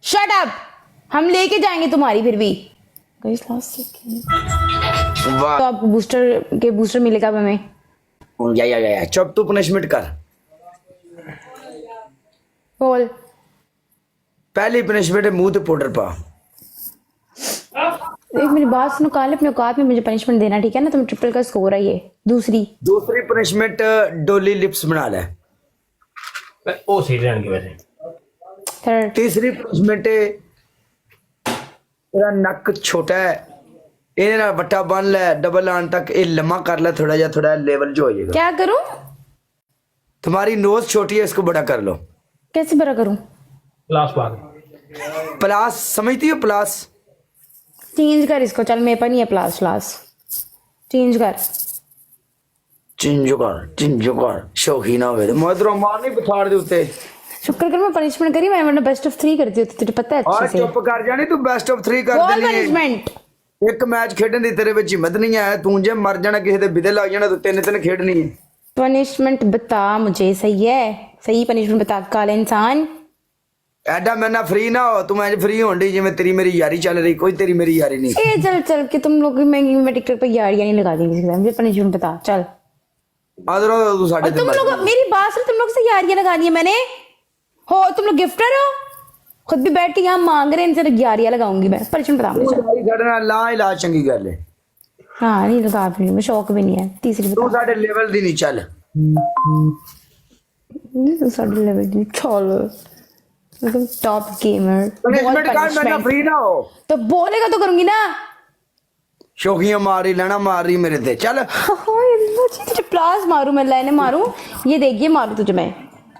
Shut up, हम लेके जाएंगे तुम्हारी फिर भी। गाइस लास्ट वाह तो आपको बूस्टर मिलेगा अब हमें। या चुप तू पनिशमेंट कर। बोल। पहली पनिशमेंट है मुंह ते पाउडर पा। एक मेरी बात सुनो, काले अपने औकात में मुझे पनिशमेंट देना, ठीक है ना? तुम ट्रिपल का स्कोर है ये। दूसरी पनिशमेंट डोली लिप्स बना ले। ओ सही रहने वैसे। थर्ड तीसरी पनिशमेंट है तेरा नक छोटा है, ਇਹਦੇ ਨਾਲ ਵੱਟਾ ਬੰਨ ਲੈ, डबल आन तक ये लम्मा कर ले, थोड़ा लेवल जो हो जाएगा। क्या करूं? तुम्हारी नोज छोटी है, इसको बड़ा कर लो। कैसे बड़ा करूं? क्लास पास प्लास समझती हो? प्लास चेंज कर इसको, चल मेरे पर नहीं है प्लास चेंज कर। चिंजुकर शौकी ना हो मधुरो मार नहीं पछाड़ दे उत्ते। शुक्र कर मैं पनिशमेंट करी, मैं वरना बेस्ट ऑफ 3 करती होती, तुझे पता है और अच्छे से। चुप कर जानी तू, बेस्ट ऑफ 3 कर बोल देनी है। पनिशमेंट। एक मैच खेडन दी तेरे विच हिम्मत नहीं है, तू जे मर जाना किसी दे बिदे लग जाना, तू तीन खेडनी है। पनिशमेंट बता मुझे, सही है? सही पनिशमेंट बता काले इंसान। एडा मेरे फ्री ना हो, तू मैं फ्री होन डी जिवें तेरी मेरी यारी चल रही, कोई तेरी मेरी यारी नहीं। ए चल के तुम लोग मैं टिकटॉक पे यारियां नहीं लगा देंगे, मुझे पनिशमेंट बता चल। आदरो तू साडे और ते तुम लोग मेरी बात सुन, तुम लोग से यारियां लगा दी है मैंने। हो तुम लोग गिफ्टर हो, खुद भी बैठ के यहाँ मांग रहे हैं, इनसे यारियां लगाऊंगी मैं। पनिशमेंट बता मुझे। यारी करना ला इलाज चंगी गल है। हाँ नहीं लगा भी, मैं शौक भी नहीं है। तीसरी तू बता। साडे लेवल दी नहीं चल। साढ़े लेवल की चल, एकदम टॉप गेमर। पनिशमेंट कर, मैं फ्री ना हो तो बोलेगा तो करूंगी ना। शौकियां मार रही, लेना मार रही मेरे ते चल। तुझे प्लास मारू मैं, लाइने मारू, ये देख, ये मारू तुझे मैं,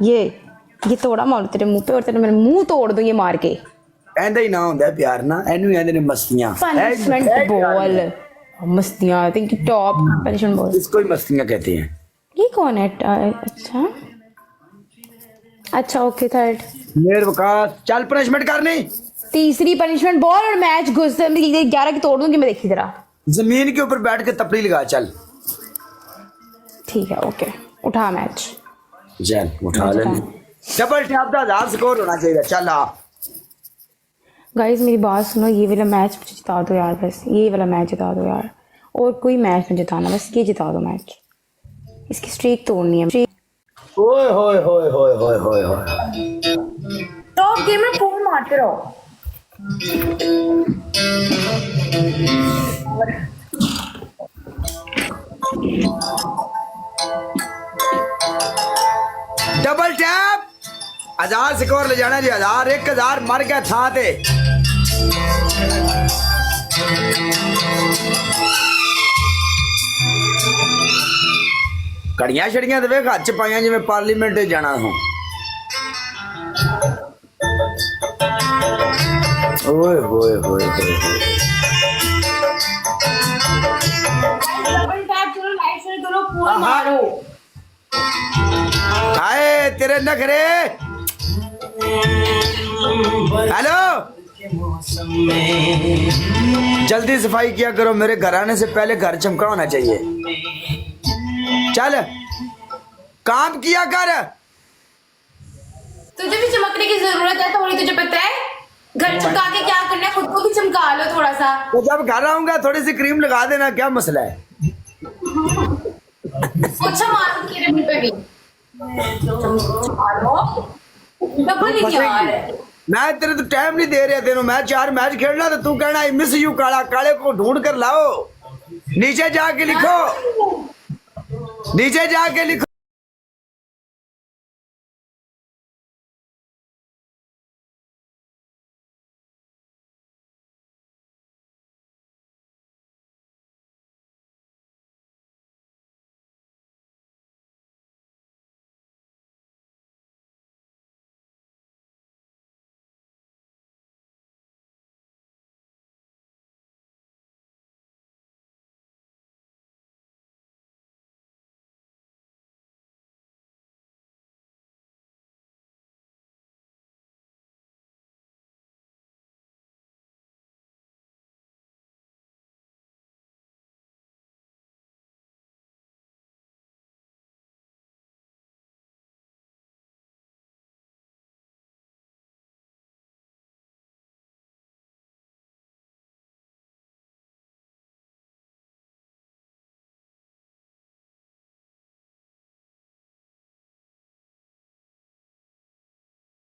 ये तोड़ा मारू तेरे मुंह पे, और तेरे मेरा मुंह तोड़ दूं ये मार के। ऐंदा ही ना होंदा प्यार ना, एनू कहंदे ने मस्तियां। पनिशमेंट बोल। मस्तियां think टॉप पनिशमेंट बोल। इसको ही मस्तियां कहते हैं। ये कौन है? अच्छा ओके थर्ड। मेरे वकास चल पनिशमेंट करनी। तीसरी पनिशमेंट बोल और मैच घुस 11 की तोड़ दूंगी मैं, देखी जरा। जमीन के ऊपर बैठ के तपड़ी लगा चल। ठीक है ओके, उठा मैच। चल उठा ले। डबल टैप का 1000 स्कोर होना चाहिए। चल आ गाइस मेरी बात सुनो, ये वाला मैच मुझे जिता दो यार, बस ये वाला मैच जिता दो यार, और कोई मैच नहीं जिताना, बस ये जिता दो मैच। इसकी स्ट्रीक तोड़नी है। ओए होए होए होए होए होए होए। टॉप गेमर फोन मारते रहो। डबल टैप 1000 स्कोर ले जाना जी। 1000 मर गया था ते। कड़ियां छड़ियां देवे हाथ च पाइयां जिवें पार्लीमेंट जाना हो। ओए होए होए होए। डबल टैप करो, लाइट से दोनों पूरा मारो। आए तेरे नखरे। हेलो जल्दी सफाई किया करो, मेरे घर आने से पहले घर चमका होना चाहिए। चल काम किया कर। तुझे भी चमकने की जरूरत है थोड़ी, तुझे पता है? घर चमका के क्या करना है, खुद को भी चमका लो थोड़ा सा। तो जब घर आऊंगा थोड़ी सी क्रीम लगा देना, क्या मसला है? अच्छा मारो तेरे मुंह पे भी। मैं तेरे तो टाइम नहीं दे रहा, तेनों मैं 4 मैच खेलना, तो तू कहना आई मिस यू काला। काले को ढूंढ कर लाओ, नीचे जाके लिखो, नीचे जाके लिखो।